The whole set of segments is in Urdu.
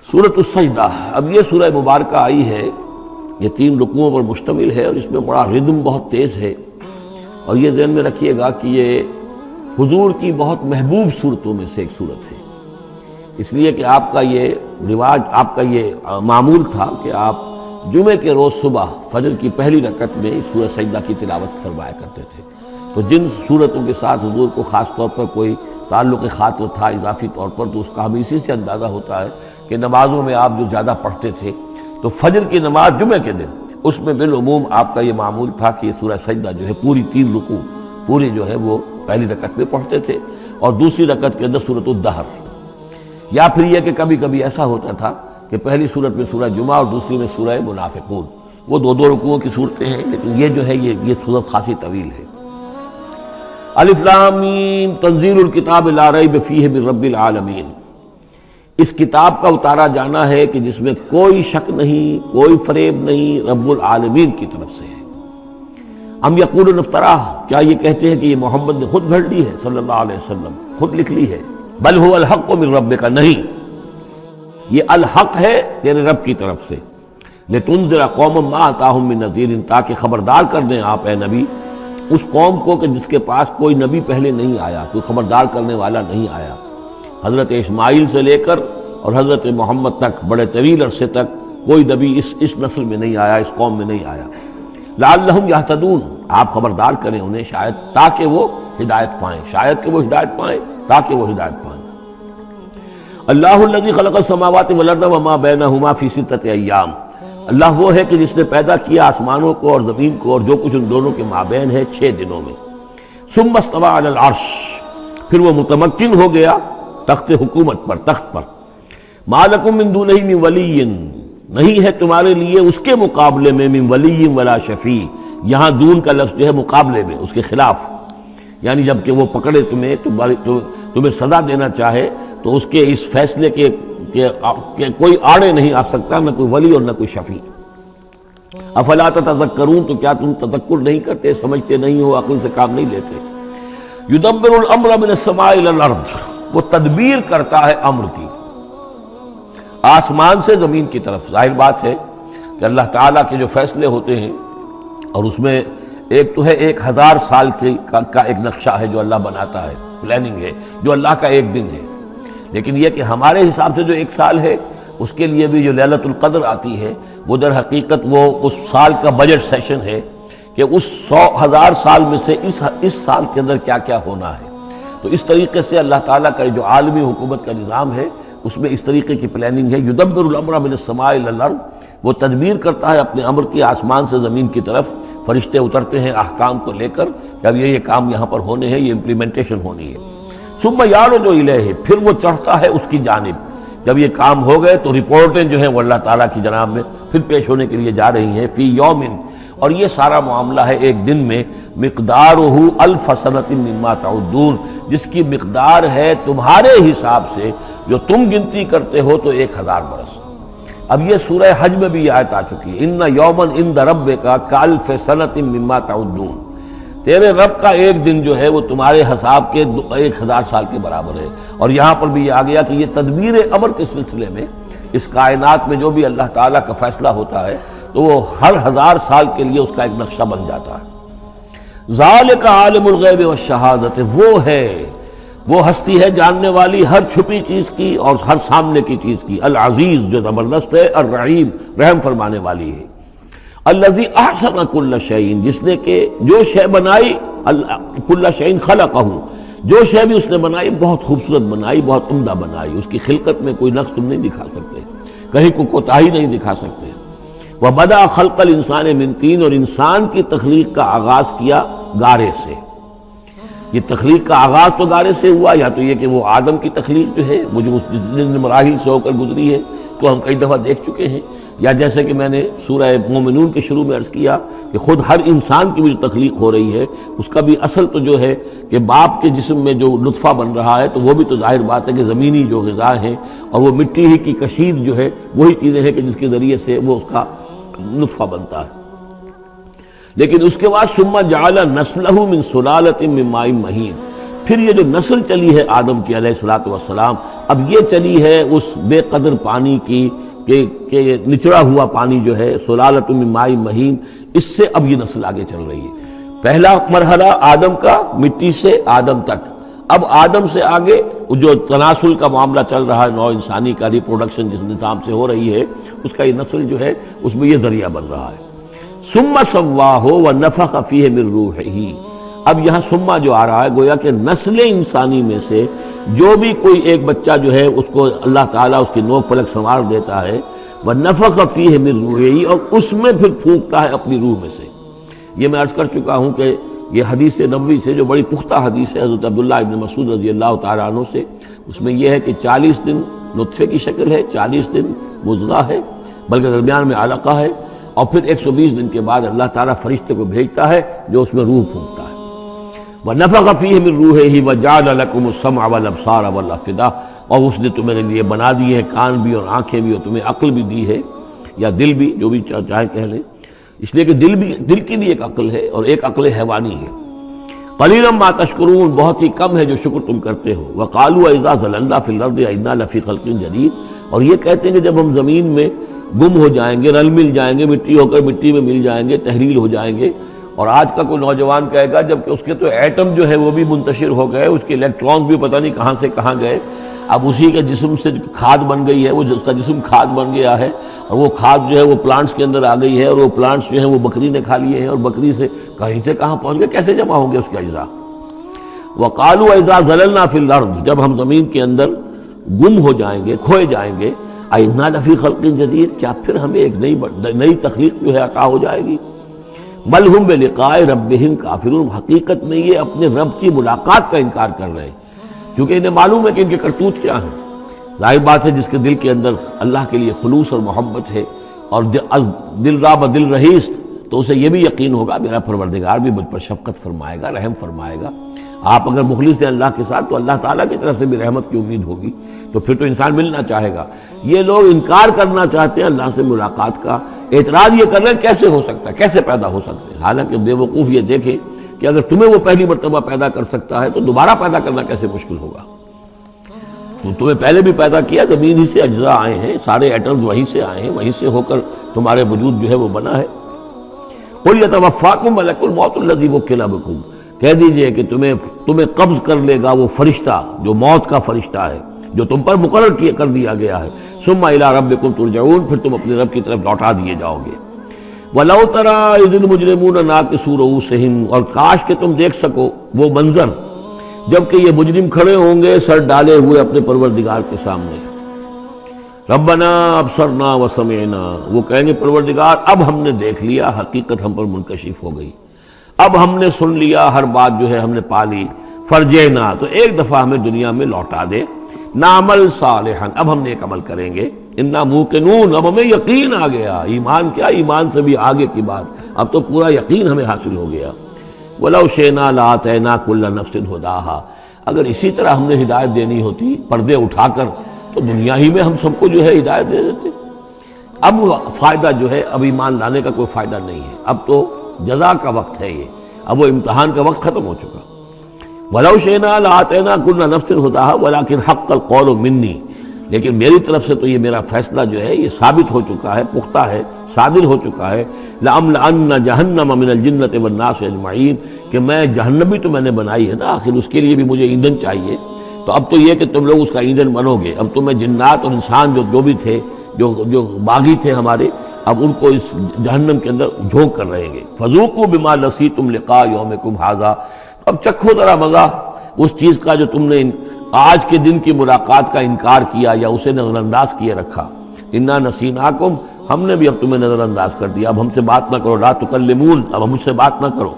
سورۃ السجدہ، اب یہ سورہ مبارکہ آئی ہے، یہ 3 رکوعوں پر مشتمل ہے اور اس میں بڑا ردم بہت تیز ہے، اور یہ ذہن میں رکھیے گا کہ یہ حضور کی بہت محبوب صورتوں میں سے ایک صورت ہے، اس لیے کہ آپ کا یہ رواج، آپ کا یہ معمول تھا کہ آپ جمعے کے روز صبح فجر کی پہلی رکعت میں اس سورہ سجدہ کی تلاوت کروایا کرتے تھے۔ تو جن صورتوں کے ساتھ حضور کو خاص طور پر کوئی تعلق خاطر تھا اضافی طور پر، تو اس کا ہمیں اسی سے اندازہ ہوتا ہے کہ نمازوں میں آپ جو زیادہ پڑھتے تھے، تو فجر کی نماز جمعے کے دن اس میں بالعموم آپ کا یہ معمول تھا کہ یہ سورہ سجدہ جو ہے پوری 3 رکوع پوری جو ہے وہ پہلی رکعت میں پڑھتے تھے، اور دوسری رکعت کے اندر سورۃ الدہر، یا پھر یہ کہ کبھی کبھی ایسا ہوتا تھا کہ پہلی سورت میں سورہ جمعہ اور دوسری میں سورہ منافقون، وہ 2 رکوعوں کی صورتیں ہیں، لیکن یہ جو ہے یہ سورت خاصی طویل ہے۔ الف لام میم تنزیل الکتاب لا ریب فیہ من رب العالمین، اس کتاب کا اتارا جانا ہے کہ جس میں کوئی شک نہیں، کوئی فریب نہیں، رب العالمین کی طرف سے ہے۔ ام یقولون افتراہ، کیا یہ کہتے ہیں کہ یہ محمد نے خود گھڑ لی ہے صلی اللہ علیہ وسلم، خود لکھ لی ہے؟ بل هو الحق من ربک، نہیں، یہ الحق ہے تیرے رب کی طرف سے، لتنذر قوما ما اتاہم من نذیر، تاکہ خبردار کر دیں آپ اے نبی اس قوم کو کہ جس کے پاس کوئی نبی پہلے نہیں آیا، کوئی خبردار کرنے والا نہیں آیا۔ حضرت اسماعیل سے لے کر اور حضرت محمد تک بڑے طویل عرصے تک کوئی نبی اس نسل میں نہیں آیا، اس قوم میں نہیں آیا۔ لعلہم یہتدون، آپ خبردار کریں انہیں شاید تاکہ وہ ہدایت پائیں، شاید کہ وہ ہدایت پائیں، تاکہ وہ ہدایت پائیں۔ اللہ الذی خلق السماوات والارض وما بینہما فی 6 ایام، اللہ وہ ہے کہ جس نے پیدا کیا آسمانوں کو اور زمین کو اور جو کچھ ان دونوں کے مابین ہے 6 دنوں میں۔ ثم استوى علی العرش، پھر وہ متمکن ہو گیا تخت حکومت پر، تخت پر۔ ما لکم من دونہ من ولی، نہیں ہے تمہارے لیے اس کے مقابلے میں من ولی ولا شفیع، یہاں دون کا لفظ جو ہے مقابلے میں، اس کے خلاف، یعنی جب کہ وہ پکڑے تمہیں سزا دینا چاہے تو اس کے اس فیصلے کے کوئی آڑے نہیں آ سکتا، نہ کوئی ولی اور نہ کوئی شفیع۔ افلا تتذکرون، تو کیا تم تذکر نہیں کرتے، سمجھتے نہیں ہو، عقل سے کام نہیں لیتے؟ یدبر الامر من السماء الى الارض، وہ تدبیر کرتا ہے امر کی آسمان سے زمین کی طرف۔ ظاہر بات ہے کہ اللہ تعالیٰ کے جو فیصلے ہوتے ہیں، اور اس میں ایک تو ہے 1000 سال کا ایک نقشہ ہے جو اللہ بناتا ہے، پلاننگ ہے، جو اللہ کا ایک دن ہے، لیکن یہ کہ ہمارے حساب سے جو 1 سال ہے، اس کے لیے بھی جو لیلۃ القدر آتی ہے، وہ در حقیقت وہ اس سال کا بجٹ سیشن ہے کہ اس 1000 سال میں سے اس سال کے اندر کیا کیا ہونا ہے۔ تو اس طریقے سے اللہ تعالیٰ کا جو عالمی حکومت کا نظام ہے، اس میں اس طریقے کی پلاننگ ہے۔ یدبر الامر من السماء الى الارض، وہ تدبیر کرتا ہے اپنے امر کی آسمان سے زمین کی طرف، فرشتے اترتے ہیں احکام کو لے کر کہ اب یہ کام یہاں پر ہونے ہیں، یہ امپلیمنٹیشن ہونی ہے۔ ثم یعرج الیہ، پھر وہ چڑھتا ہے اس کی جانب، جب یہ کام ہو گئے تو رپورٹیں جو ہیں وہ اللہ تعالیٰ کی جناب میں پھر پیش ہونے کے لیے جا رہی ہیں۔ فی یوم، اور یہ سارا معاملہ ہے ایک دن میں، مقدارہ 1000 سنۃ مما تعدون، جس کی مقدار ہے تمہارے حساب سے جو تم گنتی کرتے ہو تو 1000 برس۔ اب یہ سورہ حج میں بھی یہ آیت آ چکی ہے، ان یوما عند ربک کالف سنۃ مما تعدون، تیرے رب کا ایک دن جو ہے وہ تمہارے حساب کے 1000 سال کے برابر ہے۔ اور یہاں پر بھی یہ آ گیا کہ یہ تدبیر امر کے سلسلے میں اس کائنات میں جو بھی اللہ تعالیٰ کا فیصلہ ہوتا ہے تو وہ ہر 1000 سال کے لیے اس کا ایک نقشہ بن جاتا ہے۔ ذالک عالم الغیب والشہادۃ، وہ ہے، وہ ہستی ہے جاننے والی ہر چھپی چیز کی اور ہر سامنے کی چیز کی، العزیز جو زبردست ہے، الرحیم رحم فرمانے والی ہے۔ الذی احسن کل شیء، جس نے کہ جو شے بنائی، کل شیء خلقہ، جو شے بھی اس نے بنائی بہت خوبصورت بنائی، بہت عمدہ بنائی، اس کی خلقت میں کوئی نقص تم نہیں دکھا سکتے، کہیں کوئی کوتاہی نہیں دکھا سکتے۔ وبدأ خلق الانسان من طین، اور انسان کی تخلیق کا آغاز کیا گارے سے۔ یہ تخلیق کا آغاز تو گارے سے ہوا، یا تو یہ کہ وہ آدم کی تخلیق جو ہے وہ جو جن مراحل سے ہو کر گزری ہے تو ہم کئی دفعہ دیکھ چکے ہیں، یا جیسے کہ میں نے سورہ مومنون کے شروع میں عرض کیا کہ خود ہر انسان کی بھی جو تخلیق ہو رہی ہے اس کا بھی اصل تو جو ہے کہ باپ کے جسم میں جو نطفہ بن رہا ہے تو وہ بھی تو ظاہر بات ہے کہ زمینی جو غذا ہیں اور وہ مٹی ہی کی کشید جو ہے وہی چیزیں ہیں کہ جس کے ذریعے سے وہ اس کا نطفہ بنتا ہے۔ لیکن اس کے بعد ثم جعل نسلہ من سلالۃ من ماء مہین، پھر یہ جو نسل چلی ہے آدم کی علیہ الصلوۃ والسلام اب یہ چلی ہے اس بے قدر پانی کی کہ نچڑا ہوا پانی جو ہے سلالۃ من ماء مہین، اس سے اب یہ نسل آگے چل رہی ہے۔ پہلا مرحلہ آدم کا، مٹی سے آدم تک، اب آدم سے آگے جو تناسل کا معاملہ چل رہا ہے، نوع انسانی کا ریپروڈکشن جس نظام سے ہو رہی ہے، اس کا یہ نسل جو ہے اس میں یہ ذریعہ بن رہا ہے۔ ثم سواہ ونفخ فیہ من روحہ، اب یہاں سما جو آ رہا ہے گویا کہ نسل انسانی میں سے جو بھی کوئی ایک بچہ جو ہے اس کو اللہ تعالیٰ اس کی نوک پلک سنوار دیتا ہے، ونفخ فیہ من روحہ، اور اس میں پھر پھونکتا ہے اپنی روح میں سے۔ یہ میں عرض کر چکا ہوں کہ یہ حدیث نبوی سے جو بڑی پختہ حدیث ہے حضرت عبداللہ ابن مسعود رضی اللہ تعالیٰ عنہ سے، اس میں یہ ہے کہ 40 دن نطفے کی شکل ہے، 40 دن مضغہ ہے، بلکہ درمیان میں علقہ ہے، اور پھر 120 دن کے بعد اللہ تعالیٰ فرشتے کو بھیجتا ہے جو اس میں روح پھونکتا ہے۔ وَنَفَخَ فِيهِ مِن رُوحِهِ وَجَعَلَ لَكُمُ السَّمْعَ وَالْأَبْصَارَ وَالْأَفْئِدَةَ، اور اس نے تمہارے لیے بنا دیے ہیں کان بھی اور آنکھیں بھی، اور تمہیں عقل بھی دی ہے، یا دل بھی، جو بھی چاہے کہہ لیں، اس لیے کہ دل کی بھی ایک عقل ہے اور ایک عقل حیوانی ہے۔ قَلِيلًا مَا تَشْكُرُونَ، بہت ہی کم ہے جو شکر تم کرتے ہو۔ وَقَالُوا أَإِذَا ضَلَلْنَا فِي الْأَرْضِ أَإِنَّا لَفِي خَلْقٍ جَدِيدٍ، اور یہ کہتے ہیں کہ جب ہم زمین میں گم ہو جائیں گے، رل مل جائیں گے، مٹی ہو کر مٹی میں مل جائیں گے، تحلیل ہو جائیں گے، اور آج کا کوئی نوجوان کہے گا جب کہ اس کے تو ایٹم جو ہے وہ بھی منتشر ہو گئے، اس کے الیکٹرانز بھی پتہ نہیں کہاں سے کہاں گئے، اب اسی کے جسم سے کھاد بن گئی ہے، وہ اس کا جسم کھاد بن گیا ہے، اور وہ کھاد جو ہے وہ پلانٹس کے اندر آ گئی ہے، اور وہ پلانٹس جو ہیں وہ بکری نے کھا لیے ہیں، اور بکری سے کہیں سے کہاں پہنچ گئے، کیسے جمع ہوں گے اس کے اجزاء۔ وَقَالُوا إِذَا ضَلَلْنَا فِي الْأَرْضِ، جب ہم زمین کے اندر گم ہو جائیں گے، کھوئے جائیں گے، أَإِنَّا لَفِي خَلْقٍ جَدِيدٍ، کیا پھر ہمیں ایک نئی تخلیق جو ہے عطا ہو جائے گی۔ بل ہم بلقاء ربہم کافرون، حقیقت میں یہ اپنے رب کی ملاقات کا انکار کر رہے ہیں، کیونکہ انہیں معلوم ہے کہ ان کے کرتوت کیا ہیں۔ ظاہر بات ہے جس کے دل کے اندر اللہ کے لیے خلوص اور محبت ہے، اور دل راب دل رہیس، تو اسے یہ بھی یقین ہوگا میرا پروردگار بھی مجھ پر شفقت فرمائے گا، رحم فرمائے گا۔ آپ اگر مخلص ہیں اللہ کے ساتھ تو اللہ تعالیٰ کی طرف سے بھی رحمت کی امید ہوگی، تو پھر تو انسان ملنا چاہے گا۔ یہ لوگ انکار کرنا چاہتے ہیں اللہ سے ملاقات کا، اعتراض یہ کر رہے ہیں کیسے ہو سکتا ہے، کیسے پیدا ہو سکتے ہیں، حالانکہ بے وقوف یہ دیکھیں کہ اگر تمہیں وہ پہلی مرتبہ پیدا کر سکتا ہے تو دوبارہ پیدا کرنا کیسے مشکل ہوگا۔ تو تمہیں پہلے بھی پیدا کیا، زمین ہی سے اجزاء آئے ہیں، سارے ایٹمز وہیں سے آئے ہیں، وہیں سے ہو کر تمہارے وجود جو ہے وہ بنا ہے۔ قُلْ يَتَوَفَّاكُم مَلَكُ الْمَوْتِ الَّذِي وُكِّلَ بِكُم، کہہ دیجئے کہ تمہیں قبض کر لے گا وہ فرشتہ جو موت کا فرشتہ ہے، جو تم پر مقرر کر دیا گیا ہے۔ ثم إِلَىٰ رَبِّكُمْ تُرْجَعُونَ، پھر تم اپنے رب کی طرف لوٹا دیے جاؤ گے۔ وَلَوْ تَرَىٰ إِذِ الْمُجْرِمُونَ نَاكِسُو رُءُوسِهِمْ، اور کاش کہ تم دیکھ سکو وہ منظر جب کہ یہ مجرم کھڑے ہوں گے سر ڈالے ہوئے اپنے پروردگار کے سامنے۔ ربنا ابصرنا وسمعنا، وہ کہیں گے پروردگار اب ہم نے دیکھ لیا، حقیقت ہم پر منکشف ہو گئی، اب ہم نے سن لیا، ہر بات جو ہے ہم نے پا لی۔ فرجعنا، تو ایک دفعہ ہمیں دنیا میں لوٹا دے، نعمل صالحا، اب ہم نیک عمل کریں گے، انا موقنون، اب ہمیں یقین آ گیا، ایمان کیا، ایمان سے بھی آگے کی بات، اب تو پورا یقین ہمیں حاصل ہو گیا۔ وَلَوْ شِئْنَا لَآتَيْنَا كُلَّ نَفْسٍ هُدَاهَا، اگر اسی طرح ہم نے ہدایت دینی ہوتی پردے اٹھا کر تو دنیا ہی میں ہم سب کو جو ہے ہدایت دے دیتے۔ اب فائدہ جو ہے اب ایمان لانے کا کوئی فائدہ نہیں ہے، اب تو جزا کا وقت ہے، یہ اب وہ امتحان کا وقت ختم ہو چکا۔ وَلَوْ شِئْنَا لَآتَيْنَا كُلَّ نَفْسٍ هُدَاهَا وَلَكِنْ حَقَّ الْقَوْلُ مِنِّي، لیکن میری طرف سے تو یہ میرا فیصلہ جو ہے یہ ثابت ہو چکا ہے، پختہ ہے، صادر ہو چکا ہے۔ لَأَمْلَأَنَّ جَهَنَّمَ مِنَ الْجِنَّةِ وَالنَّاسِ أَجْمَعِينَ، کہ میں جہنم بھی تو میں نے بنائی ہے نا، آخر اس کے لیے بھی مجھے ایندھن چاہیے، تو اب تو یہ کہ تم لوگ اس کا ایندھن بنو گے، اب تمہیں جنات اور انسان جو بھی تھے، جو باغی تھے ہمارے، اب ان کو اس جہنم کے اندر جھونک کر رہیں گے۔ فَذُوقُوا بِمَا نَسِيتُمْ لِقَاءَ يَوْمِكُمْ هَٰذَا، اب چکھو ذرا مزہ اس چیز کا جو تم نے آج کے دن کی ملاقات کا انکار کیا یا اسے نظر انداز کیے رکھا۔ اِنَّا نَسِينَاكُمْ، ہم نے بھی اب تمہیں نظر انداز کر دیا، اب ہم سے بات نہ کرو، لَا تُكَلِّمُونَ، اب ہم مجھ سے بات نہ کرو۔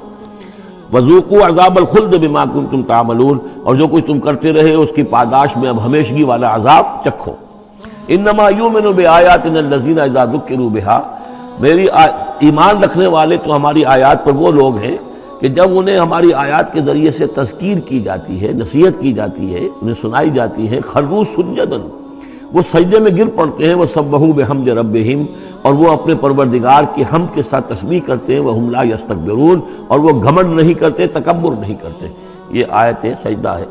وَذُوقُوا عَذَابَ الْخُلْدِ بِمَا كُنتُمْ تَعْمَلُونَ، اور جو کچھ تم کرتے رہے اس کی پاداش میں اب ہمیشگی والا عذاب چکھو۔ اِنَّمَا يُؤْمِنُ بِآيَاتِنَا الَّذِينَ إِذَا ذُكِّرُوا بِهَا، میری ایمان رکھنے والے تو ہماری آیات پر وہ لوگ ہیں کہ جب انہیں ہماری آیات کے ذریعے سے تذکیر کی جاتی ہے، نصیحت کی جاتی ہے، انہیں سنائی جاتی ہے، خروا سجداً، وہ سجدے میں گر پڑتے ہیں، وہ سبحوا بحمد ربہم، اور وہ اپنے پروردگار کی حمد کے ساتھ تسبیح کرتے ہیں، وہم لا یستکبرون، اور وہ گھمنڈ نہیں کرتے، تکبر نہیں کرتے۔ یہ آیت سجدہ ہے۔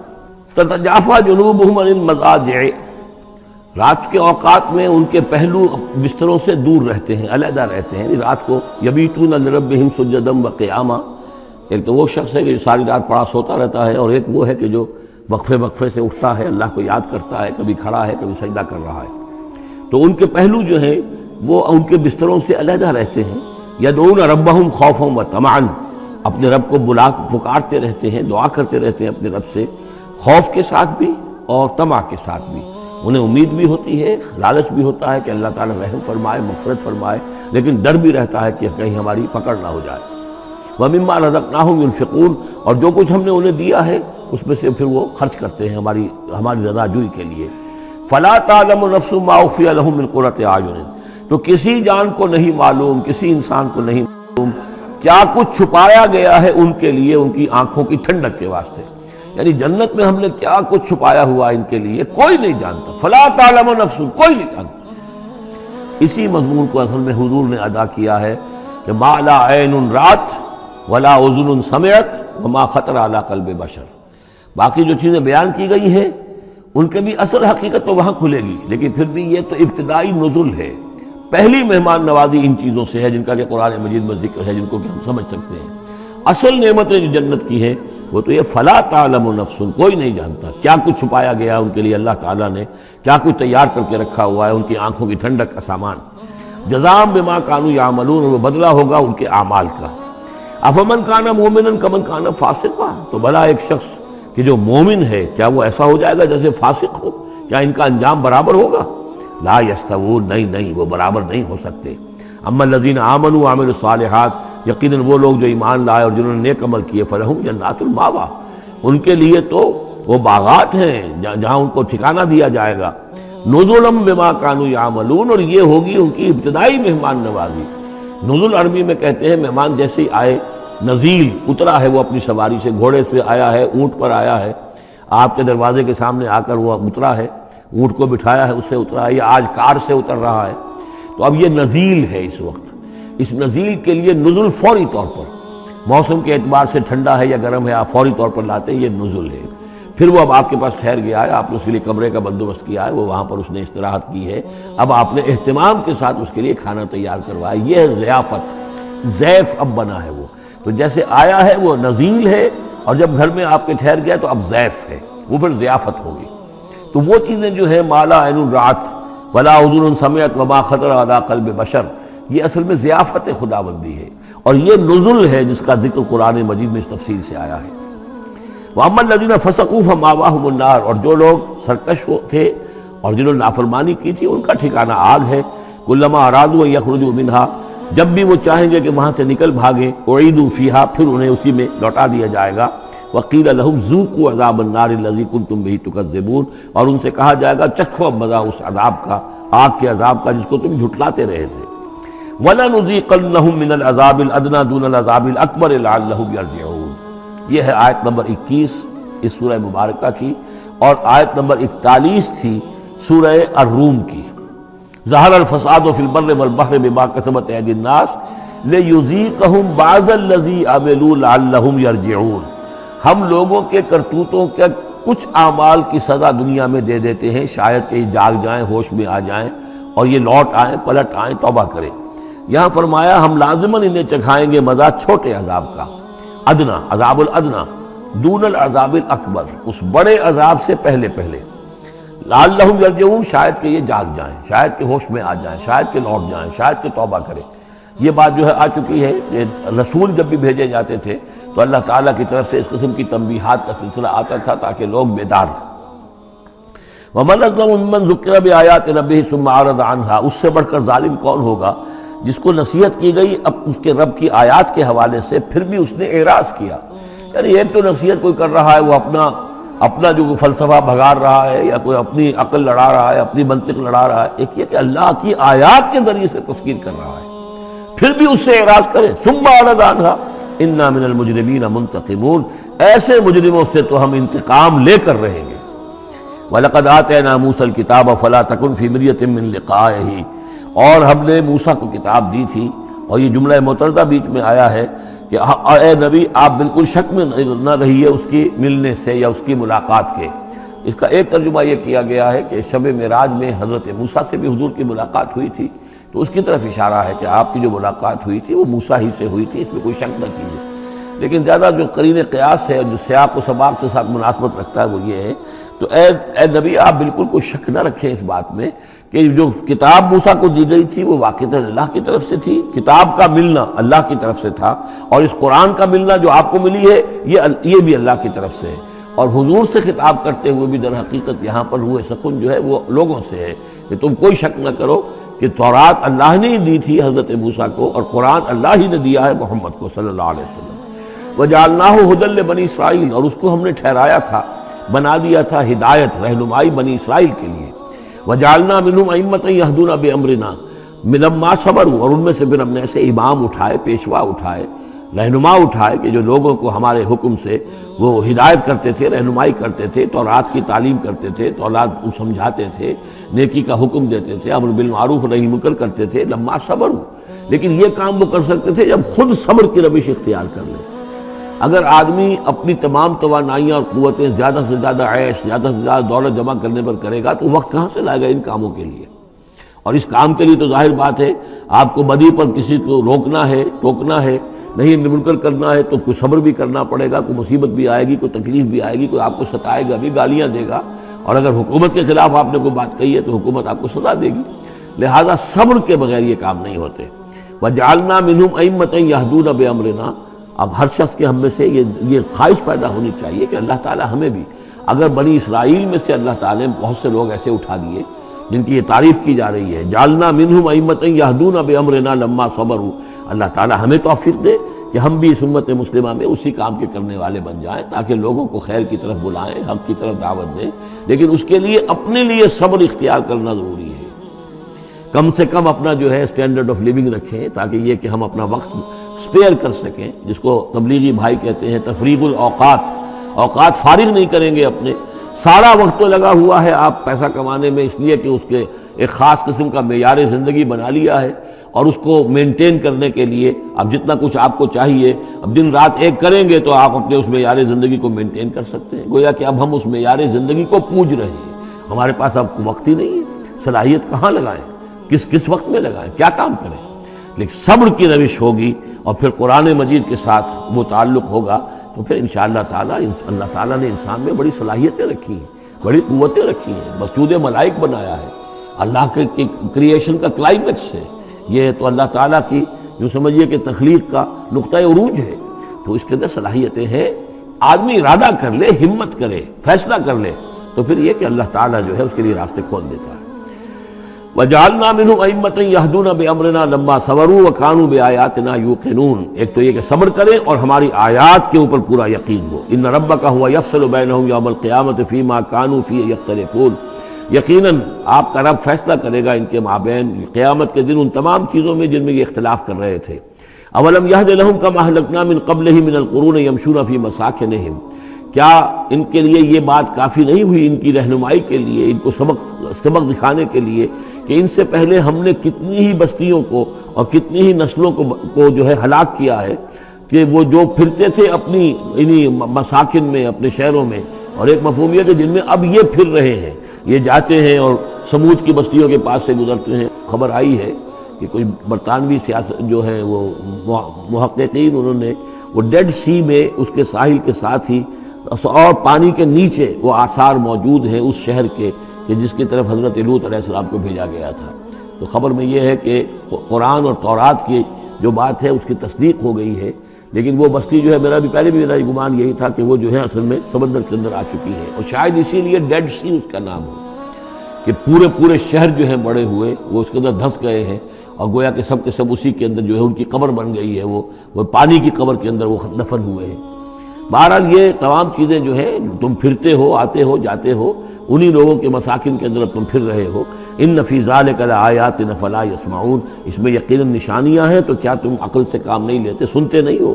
تتجافی جنوبہم عن المضاجع، رات کے اوقات میں ان کے پہلو بستروں سے دور رہتے ہیں، علیحدہ رہتے ہیں، رات کو یبیتون لربہم سجدا وقیاما۔ ایک تو وہ شخص ہے کہ جو ساری رات پڑا سوتا رہتا ہے، اور ایک وہ ہے کہ جو وقفے وقفے سے اٹھتا ہے، اللہ کو یاد کرتا ہے، کبھی کھڑا ہے کبھی سجدہ کر رہا ہے۔ تو ان کے پہلو جو ہیں وہ ان کے بستروں سے علیحدہ رہتے ہیں۔ یدعون ربہم خوفا وطمعا، اپنے رب کو پکارتے رہتے ہیں، دعا کرتے رہتے ہیں اپنے رب سے، خوف کے ساتھ بھی اور طمع کے ساتھ بھی۔ انہیں امید بھی ہوتی ہے، لالچ بھی ہوتا ہے کہ اللہ تعالیٰ رحم فرمائے، مغفرت فرمائے، لیکن ڈر بھی رہتا ہے کہ کہیں ہماری پکڑ نہ ہو جائے۔ وَمِمَّا رَزَقْنَاهُمْ يُنْفِقُونَ، اور جو کچھ ہم نے انہیں دیا ہے اس میں سے پھر وہ خرچ کرتے ہیں ہماری رضا جوئی کے لیے۔ فَلَا تَعْلَمُ نَفْسٌ مَّا أُخْفِيَ لَهُم مِّن قُرَّةِ أَعْيُنٍ، تو کسی جان کو نہیں معلوم، کسی انسان کو نہیں معلوم کیا کچھ چھپایا گیا ہے ان کے لیے ان کی آنکھوں کی ٹھنڈک کے واسطے۔ یعنی جنت میں ہم نے کیا کچھ چھپایا ہوا ان کے لیے کوئی نہیں جانتا۔ فلا تعلم نفس، کوئی نہیں جانتا۔ اسی مضمون کو اصل میں حضور نے ادا کیا ہے کہ ما لا عین رات ولا اذن سمعت وما خطر علی قلب بشر۔ باقی جو چیزیں بیان کی گئی ہیں ان کے بھی اصل حقیقت تو وہاں کھلے گی، لیکن پھر بھی یہ تو ابتدائی نزول ہے، پہلی مہمان نوازی ان چیزوں سے ہے جن کا کہ قرآن مجید میں ذکر ہے، جن کو کہ ہم سمجھ سکتے ہیں۔ اصل نعمتیں جو جنت کی ہیں وہ تو یہ فلا تعلم نفس، کوئی نہیں جانتا کیا کچھ چھپایا گیا ان کے لیے، اللہ تعالیٰ نے کیا کچھ تیار کر کے رکھا ہوا ہے ان کی آنکھوں کی ٹھنڈک کا سامان۔ جزاء بما كانوا يعملون، وہ بدلہ ہوگا ان کے اعمال کا۔ افمن کان مومنا کمن کان فاسقا، تو بھلا ایک شخص کہ جو مومن ہے کیا وہ ایسا ہو جائے گا جیسے فاسق ہو؟ کیا ان کا انجام برابر ہوگا؟ لا یستوون، نہیں وہ برابر نہیں ہو سکتے۔ اما الذین آمنوا وعملوا الصالحات، یقیناً وہ لوگ جو ایمان لائے اور جنہوں نے نیک عمل کیے، فلہم جنات الماوا، ان کے لیے تو وہ باغات ہیں جہاں ان کو ٹھکانہ دیا جائے گا۔ نزلا بما كانوا يعملون، اور یہ ہوگی ان کی ابتدائی مہمان نوازی۔ نزل عربی میں کہتے ہیں مہمان جیسے ہی آئے، نزیل اترا ہے وہ اپنی سواری سے، گھوڑے سے آیا ہے، اونٹ پر آیا ہے، آپ کے دروازے کے سامنے آ کر وہ اترا ہے، اونٹ کو بٹھایا ہے، اس سے اترا ہے، یا آج کار سے اتر رہا ہے۔ تو اب یہ نزیل ہے اس وقت۔ اس نزیل کے لیے نزل فوری طور پر، موسم کے اعتبار سے ٹھنڈا ہے یا گرم ہے، آپ فوری طور پر لاتے ہیں، یہ نزل ہے۔ پھر وہ اب آپ کے پاس ٹھہر گیا ہے، آپ نے اس کے لیے کمرے کا بندوبست کیا ہے، وہ وہاں پر اس نے استراحت کی ہے، اب آپ نے اہتمام کے ساتھ اس کے لیے کھانا تیار کروایا۔ یہ ہے ضیافت، ضیف اب بنا ہے وہ۔ تو جیسے آیا ہے وہ نزیل ہے، اور جب گھر میں آپ کے ٹھہر گیا تو اب ضیف ہے، وہ پھر ضیافت ہوگی۔ تو وہ چیزیں جو ہے مالا عین رات ولا اذن سمعت وما خطر علی قلب بشر، یہ اصل میں ضیافت خداوندی ہے، اور یہ نزل ہے جس کا ذکر قرآن مجید میں اس تفصیل سے آیا ہے۔ وَأَمَّا الَّذِينَ فَسَقُوا فَمَأْوَاهُمُ النَّارُ، اور جو لوگ سرکش تھے اور جنہوں نے نافرمانی کی تھی ان کا ٹھکانہ آگ ہے۔ كُلَّمَا أَرَادُوا أَن يَخْرُجُوا مِنْهَا، جب بھی وہ چاہیں گے کہ وہاں سے نکل بھاگیں، أُعِيدُوا فِيهَا، پھر انہیں اسی میں لوٹا دیا جائے گا۔ وَقِيلَ لَهُمْ ذُوقُوا عَذَابَ النَّارِ الَّذِي كُنتُمْ بِهِ تُكَذِّبُونَ، اور ان سے کہا جائے گا چکھو اب مزہ اس عذاب کا، آگ کے عذاب کا جس کو تم جھٹلاتے رہے تھے۔ وَلَنُذِيقَنَّهُم مِّنَ الْعَذَابِ الْأَدْنَىٰ دُونَ الْعَذَابِ الْأَكْبَرِ لَعَلَّهُمْ يَرْجِعُونَ۔ یہ ہے آیت نمبر 21 اس سورہ مبارکہ کی، اور آیت نمبر 41 تھی سورہ الروم کی۔ ظہر الفساد فی البر والبحر بما کسبت ایدی الناس لیذیقہم بعض الذی عملوا لعلہم یرجعون، ہم لوگوں کے کرتوتوں کے کچھ اعمال کی سزا دنیا میں دے دیتے ہیں، شاید کہ یہ جاگ جائیں، ہوش میں آ جائیں اور یہ لوٹ آئیں، پلٹ آئیں، توبہ کریں۔ یہاں فرمایا ہم لازماً انہیں چکھائیں گے مزہ چھوٹے عذاب کا، ادنا، عذاب الادنا، دون العذاب الاکبر، اس بڑے عذاب سے پہلے لعلہم یرجعون، شاید کہ یہ جاگ جائیں، شاید کہ ہوش میں آ جائیں، شاید کہ لوٹ جائیں، شاید کہ توبہ کریں۔ یہ بات جو ہے آ چکی ہے کہ رسول جب بھی بھیجے جاتے تھے تو اللہ تعالیٰ کی طرف سے اس قسم کی تنبیہات کا سلسلہ آتا تھا تاکہ لوگ بیدار ہوں۔ وَمَنْ أَظْلَمُ مِمَّنْ ذُكِّرَ بِآيَاتِ رَبِّهِ ثُمَّ أَعْرَضَ عَنْهَا، اس سے بڑھ کر ظالم کون ہوگا جس کو نصیحت کی گئی اب اس کے رب کی آیات کے حوالے سے پھر بھی اس نے اعراض کیا۔ یعنی ایک تو نصیحت کوئی کر رہا ہے، وہ اپنا جو فلسفہ بھگار رہا ہے یا کوئی اپنی عقل لڑا رہا ہے، اپنی منطق لڑا رہا ہے، ایک یہ کہ اللہ کی آیات کے ذریعے سے تذکیر کر رہا ہے، پھر بھی اس سے اعراض کرے۔ ثُمَّ أَعْرَضَ عَنْهَا اِنَّا مِنَ الْمُجْرِمِينَ مُنْتَقِمُونَ، ایسے مجرموں سے تو ہم انتقام لے کر رہیں گے۔ وَلَقَدْ آتَيْنَا مُوسَى الْكِتَابَ فَلَا تَكُنْ فِي مِرْيَةٍ مِّن لِقَائِهِ، اور ہم نے موسیٰ کو کتاب دی تھی، اور یہ جملہ متردہ بیچ میں آیا ہے کہ اے نبی آپ بالکل شک میں نہ رہیے اس کی ملنے سے یا اس کی ملاقات کے۔ اس کا ایک ترجمہ یہ کیا گیا ہے کہ شب معراج میں حضرت موسیٰ سے بھی حضور کی ملاقات ہوئی تھی، تو اس کی طرف اشارہ ہے کہ آپ کی جو ملاقات ہوئی تھی وہ موسیٰ ہی سے ہوئی تھی، اس میں کوئی شک نہ کیجیے۔ لیکن زیادہ جو قرین قیاس ہے اور جو سیاق و سباق کے ساتھ مناسبت رکھتا ہے وہ یہ ہے، تو اے نبی آپ بالکل کوئی شک نہ رکھیں اس بات میں کہ جو کتاب موسیٰ کو دی گئی تھی وہ واقعتاً اللہ کی طرف سے تھی، کتاب کا ملنا اللہ کی طرف سے تھا، اور اس قرآن کا ملنا جو آپ کو ملی ہے یہ بھی اللہ کی طرف سے ہے۔ اور حضور سے خطاب کرتے ہوئے بھی در حقیقت یہاں پر روح سخن جو ہے وہ لوگوں سے ہے کہ تم کوئی شک نہ کرو کہ تورات اللہ نے ہی دی تھی حضرت موسیٰ کو، اور قرآن اللہ ہی نے دیا ہے محمد کو صلی اللہ علیہ وسلم۔ وَجَعَلْنَاهُ هُدًى لِبَنِي اسرائیل، اور اس کو ہم نے ٹھہرایا تھا، بنا دیا تھا ہدایت، رہنمائی بنی اسرائیل کے لیے۔ وَجَعَلْنَا مِنْهُمْ أَئِمَّةً يَهْدُونَ بِأَمْرِنَا لَمَّا صَبَرُوا، اور ان میں سے پھر ہم نے ایسے امام اٹھائے، پیشوا اٹھائے، رہنما اٹھائے کہ جو لوگوں کو ہمارے حکم سے وہ ہدایت کرتے تھے، رہنمائی کرتے تھے، تورات کی تعلیم کرتے تھے، تورات سمجھاتے تھے، نیکی کا حکم دیتے تھے، امر بالمعروف نہی منکر کرتے تھے، لما صبروا۔ لیکن یہ کام وہ کر سکتے تھے جب خود صبر کی روش اختیار کر لیں۔ اگر آدمی اپنی تمام توانائیاں اور قوتیں زیادہ سے زیادہ عیش، زیادہ سے زیادہ دولت جمع کرنے پر کرے گا تو وقت کہاں سے لائے گا ان کاموں کے لیے؟ اور اس کام کے لیے تو ظاہر بات ہے آپ کو بدی پر کسی کو روکنا ہے، ٹوکنا ہے، نہیں منکر کرنا ہے تو کوئی صبر بھی کرنا پڑے گا، کوئی مصیبت بھی آئے گی، کوئی تکلیف بھی آئے گی، کوئی آپ کو ستائے گا بھی، گالیاں دے گا، اور اگر حکومت کے خلاف آپ نے کوئی بات کہی ہے تو حکومت آپ کو سزا دے گی۔ لہذا صبر کے بغیر یہ کام نہیں ہوتے۔ وَجَعَلْنَا مِنْهُمْ أَئِمَّةً يَهْدُونَ بِأَمْرِنَا، اب ہر شخص کے ہم میں سے یہ خواہش پیدا ہونی چاہیے کہ اللہ تعالیٰ ہمیں بھی، اگر بنی اسرائیل میں سے اللہ تعالیٰ نے بہت سے لوگ ایسے اٹھا دیے جن کی یہ تعریف کی جا رہی ہے، جعلنا منہم ائمۃ یہدون بامرنا لما صبروا، اللہ تعالیٰ ہمیں توفیق دے کہ ہم بھی اس امت مسلمہ میں اسی کام کے کرنے والے بن جائیں، تاکہ لوگوں کو خیر کی طرف بلائیں، حق کی طرف دعوت دیں، لیکن اس کے لیے اپنے لیے صبر اختیار کرنا ضروری ہے۔ کم سے کم اپنا جو ہے اسٹینڈرڈ آف لیونگ رکھیں، تاکہ یہ کہ ہم اپنا وقت سپیئر کر سکیں، جس کو تبلیغی بھائی کہتے ہیں تفریغ الاوقات، اوقات فارغ نہیں کریں گے اپنے، سارا وقت تو لگا ہوا ہے آپ پیسہ کمانے میں، اس لیے کہ اس کے ایک خاص قسم کا معیار زندگی بنا لیا ہے، اور اس کو مینٹین کرنے کے لیے اب جتنا کچھ آپ کو چاہیے اب دن رات ایک کریں گے تو آپ اپنے اس معیار زندگی کو مینٹین کر سکتے ہیں۔ گویا کہ اب ہم اس معیار زندگی کو پوج رہے ہیں، ہمارے پاس اب وقت ہی نہیں ہے، صلاحیت کہاں لگائیں، کس وقت میں لگائیں، کیا کام کریں۔ لیکن صبر کی روش ہوگی اور پھر قرآن مجید کے ساتھ وہ تعلق ہوگا تو پھر انشاءاللہ تعالیٰ اللہ تعالیٰ نے انسان میں بڑی صلاحیتیں رکھی ہیں، بڑی قوتیں رکھی ہیں، مسجود ملائک بنایا ہے، اللہ کے کریشن کا کلائمیکس ہے یہ، تو اللہ تعالیٰ کی یوں سمجھیے کہ تخلیق کا نقطہ عروج ہے، تو اس کے اندر صلاحیتیں ہیں۔ آدمی ارادہ کر لے، ہمت کرے، فیصلہ کر لے تو پھر یہ کہ اللہ تعالیٰ جو ہے اس کے لیے راستے کھول دیتا ہے۔ وَجَعَلْنَا مِنْهُمْ أَئِمَّةً يَهْدُونَ بِأَمْرِنَا لَمَّا صَبَرُوا وَكَانُوا بِآيَاتِنَا يُوقِنُونَ، ایک تو یہ کہ صبر کریں اور ہماری آیات کے اوپر پورا یقین ہو۔ إِنَّ رَبَّكَ هُوَ يَفْصِلُ بَيْنَهُمْ يَوْمَ الْقِيَامَةِ فِيمَا كَانُوا فِيهِ يَخْتَلِفُونَ، یقیناً آپ کا رب فیصلہ کرے گا ان کے مابین قیامت کے دن ان تمام چیزوں میں جن میں یہ اختلاف کر رہے تھے۔ أَوَلَمْ يَهْدِ لَهُمْ كَمَا أَهْلَكْنَا مِنْ قَبْلِهِمْ مِنَ الْقُرُونِ يَمْشُونَ فِي مَسَاكِنِهِمْ، کیا ان کے لیے یہ بات کافی نہیں ہوئی ان کی رہنمائی کے لیے، ان کو سبق دکھانے کے لیے کہ ان سے پہلے ہم نے کتنی ہی بستیوں کو اور کتنی ہی نسلوں کو جو ہے ہلاک کیا ہے، کہ وہ جو پھرتے تھے اپنی انہی مساکن میں، اپنے شہروں میں، اور ایک مفہوم یہ کہ جن میں اب یہ پھر رہے ہیں، یہ جاتے ہیں اور سمود کی بستیوں کے پاس سے گزرتے ہیں۔ خبر آئی ہے کہ کوئی برطانوی سیاست جو ہے وہ محققین، انہوں نے وہ ڈیڈ سی میں اس کے ساحل کے ساتھ ہی اور پانی کے نیچے وہ آثار موجود ہیں اس شہر کے کہ جس کی طرف حضرت لوط علیہ السلام کو بھیجا گیا تھا۔ تو خبر میں یہ ہے کہ قرآن اور تورات کی جو بات ہے اس کی تصدیق ہو گئی ہے، لیکن وہ بستی جو ہے میرا میرا گمان یہی تھا کہ وہ جو ہے اصل میں سمندر کے اندر آ چکی ہے، اور شاید اسی لیے ڈیڈ سی اس کا نام ہو کہ پورے شہر جو ہے بڑے ہوئے وہ اس کے اندر دھس گئے ہیں، اور گویا کہ سب کے سب اسی کے اندر جو ہے ان کی قبر بن گئی ہے، وہ پانی کی قبر کے اندر وہ دفن ہوئے ہیں۔ بہرحال یہ تمام چیزیں جو ہے تم پھرتے ہو، آتے ہو، جاتے ہو، انہی لوگوں کے مساکن کے اندر تم پھر رہے ہو۔ ان فی ذلک لآیات فلا یسمعون، اس میں یقیناً نشانیاں ہیں تو کیا تم عقل سے کام نہیں لیتے، سنتے نہیں ہو۔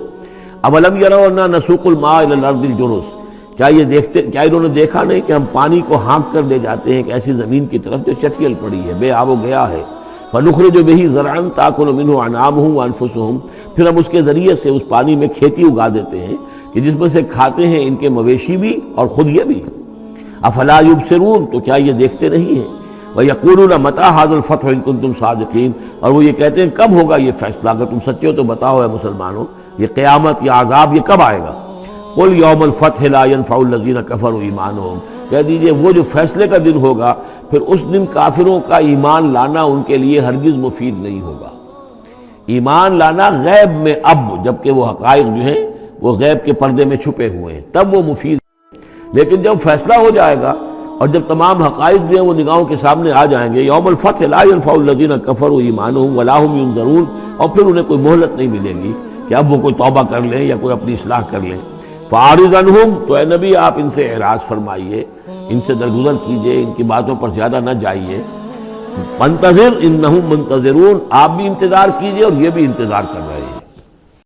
اولم یروا انا نسوق الماء الی الارض الجرز، کیا انہوں نے دیکھا نہیں کہ ہم پانی کو ہانک کر لے جاتے ہیں ایک ایسی زمین کی طرف جو چٹیل پڑی ہے، بے آب و گیا ہے، فنخرج به زرعا تاکل منه انعامهم وانفسهم، پھر ہم اس کے ذریعے سے اس پانی میں کھیتی اگا دیتے ہیں کہ جس میں سے کھاتے ہیں ان کے مویشی بھی اور خود یہ بھی۔ افلا یبصرون، تو کیا یہ دیکھتے نہیں ہیں؟ وَيَقُولُونَ مَتَىٰ هَٰذَا الْفَتْحُ إِن كُنتُمْ صَادِقِينَ، اور وہ یہ کہتے ہیں کب ہوگا یہ فیصلہ، اگر تم سچے ہو تو بتاؤ اے مسلمانوں، یہ قیامت یا عذاب یہ کب آئے گا؟ قُلْ يَوْمَ الْفَتْحِ لَا يَنفَعُ الَّذِينَ كَفَرُوا إِيمَانُهُم، کہہ دیجئے وہ جو فیصلے کا دن ہوگا پھر اس دن کافروں کا ایمان لانا ان کے لیے ہرگز مفید نہیں ہوگا۔ ایمان لانا غیب میں، اب جبکہ وہ حقائق جو ہیں وہ غیب کے پردے میں چھپے ہوئے ہیں تب وہ مفید، لیکن جب فیصلہ ہو جائے گا اور جب تمام حقائق جو ہیں وہ نگاہوں کے سامنے آ جائیں گے، یوم الفتح لا ينفع الذین کفروا ایمانہم ولا هم ینظرون، اور پھر انہیں کوئی مہلت نہیں ملے گی کہ اب وہ کوئی توبہ کر لیں یا کوئی اپنی اصلاح کر لیں۔ فاعرض عنہم، تو اے نبی آپ ان سے اعراض فرمائیے، ان سے درگزر کیجئے، ان کی باتوں پر زیادہ نہ جائیے۔ منتظر انہم منتظرون، آپ بھی انتظار کیجئے اور یہ بھی انتظار کر رہے ہیں۔